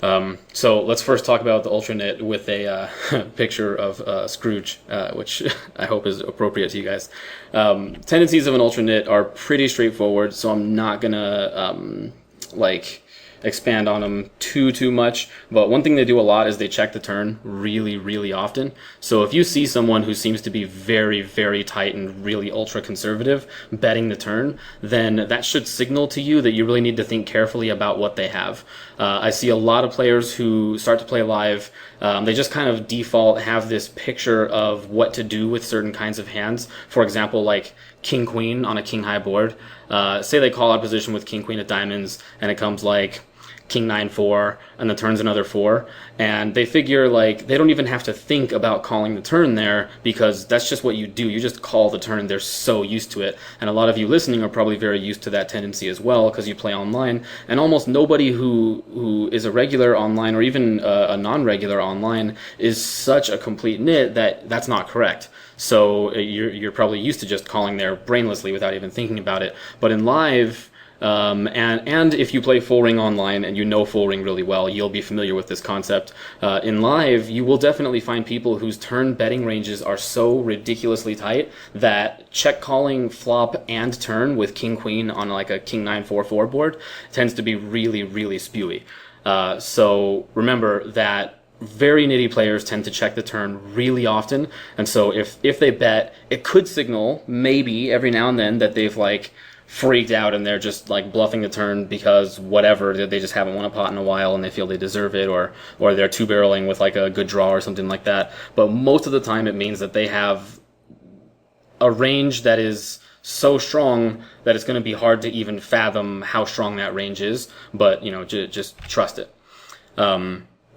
So let's first talk about the Ultra Knit with a picture of Scrooge, which I hope is appropriate to you guys. Tendencies of an Ultra Knit are pretty straightforward, so I'm not gonna expand on them too much. But one thing they do a lot is they check the turn really often. So if you see someone who seems to be very tight and really ultra conservative betting the turn, then that should signal to you that you really need to think carefully about what they have. I see a lot of players who start to play live, they just kind of default have this picture of what to do with certain kinds of hands. For example, like King Queen on a King High board. Say they call out position with King Queen of Diamonds and it comes like King 9-4, and the turn's another 4, and they figure like they don't even have to think about calling the turn there because that's just what you do. You just call the turn. They're so used to it, and a lot of you listening are probably very used to that tendency as well because you play online, and almost nobody who is a regular online or even a non-regular online is such a complete nit that that's not correct. So you're probably used to just calling there brainlessly without even thinking about it. But in live, and if you play full ring online and you know full ring really well, you'll be familiar with this concept. In live, you will definitely find people whose turn betting ranges are so ridiculously tight that check calling flop and turn with King Queen on like a King 9-4-4 board tends to be really spewy. So remember that very nitty players tend to check the turn really often, and so if they bet, it could signal maybe every now and then that they've like freaked out and they're just like bluffing the turn because whatever, they just haven't won a pot in a while and they feel they deserve it, or they're two barreling with like a good draw or something like that. But most of the time it means that they have a range that is so strong that it's going to be hard to even fathom how strong that range is, but just trust it.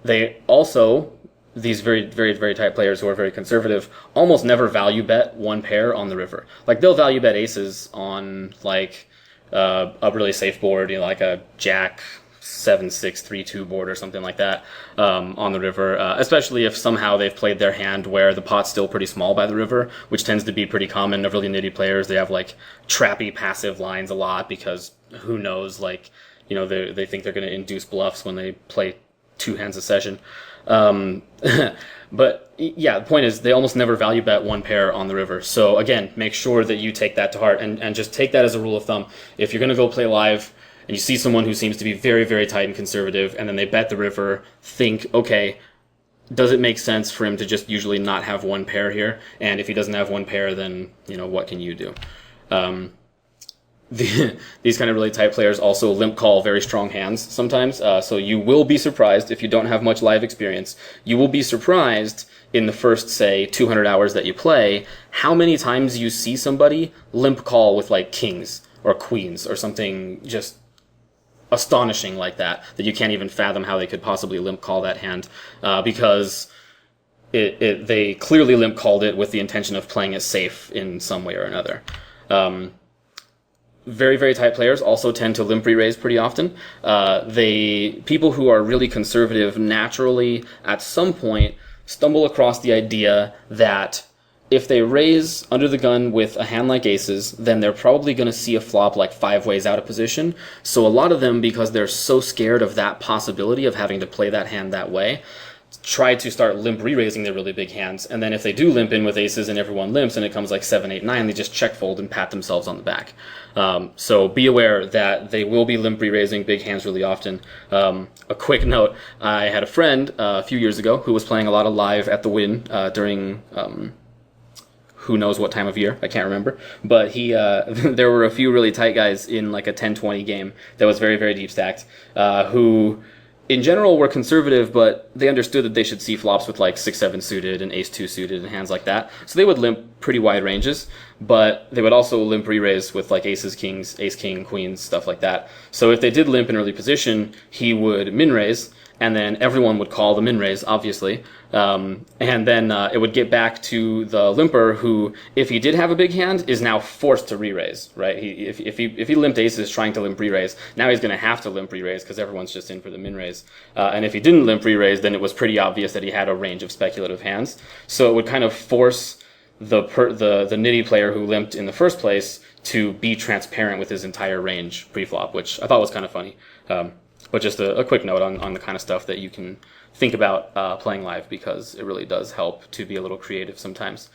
They also, these very tight players who are very conservative almost never value bet one pair on the river. Like they'll value bet aces on like a really safe board, like a Jack 7-6-3-2 board or something like that on the river, especially if somehow they've played their hand where the pot's still pretty small by the river, which tends to be pretty common of really nitty players. They have like trappy passive lines a lot because who knows, like they think they're going to induce bluffs when they play 2 hands a session. But yeah, the point is they almost never value bet one pair on the river. So again, make sure that you take that to heart and just take that as a rule of thumb. If you're going to go play live and you see someone who seems to be very tight and conservative and then they bet the river, think, okay, does it make sense for him to just usually not have one pair here? And if he doesn't have one pair, then what can you do? These kind of really tight players also limp call very strong hands sometimes, so you will be surprised if you don't have much live experience. You will be surprised in the first, say, 200 hours that you play, how many times you see somebody limp call with like kings or queens or something just astonishing like that you can't even fathom how they could possibly limp call that hand, because they clearly limp called it with the intention of playing it safe in some way or another. Very tight players also tend to limp re-raise pretty often. People who are really conservative naturally at some point stumble across the idea that if they raise under the gun with a hand like aces, then they're probably going to see a flop like 5 ways out of position. So a lot of them, because they're so scared of that possibility of having to play that hand that way, try to start limp re-raising their really big hands, and then if they do limp in with aces and everyone limps and it comes like 7, 8, 9, they just check fold and pat themselves on the back. So be aware that they will be limp re-raising big hands really often. A quick note, I had a friend a few years ago who was playing a lot of live at the Win during who knows what time of year, I can't remember, but he there were a few really tight guys in like a 10-20 game that was very deep stacked, who in general were conservative, but they understood that they should see flops with like 6-7 suited and ace-2 suited and hands like that. So they would limp pretty wide ranges, but they would also limp re-raise with like aces, kings, ace-king, queens, stuff like that. So if they did limp in early position, he would min-raise, and then everyone would call the min-raise, obviously. And then it would get back to the limper who, if he did have a big hand, is now forced to re-raise, right? If he limped aces trying to limp re-raise, now he's going to have to limp re-raise because everyone's just in for the min-raise. And if he didn't limp re-raise, then it was pretty obvious that he had a range of speculative hands. So it would kind of force the nitty player who limped in the first place to be transparent with his entire range pre-flop, which I thought was kind of funny. But just a quick note on the kind of stuff that you can think about playing live, because it really does help to be a little creative sometimes.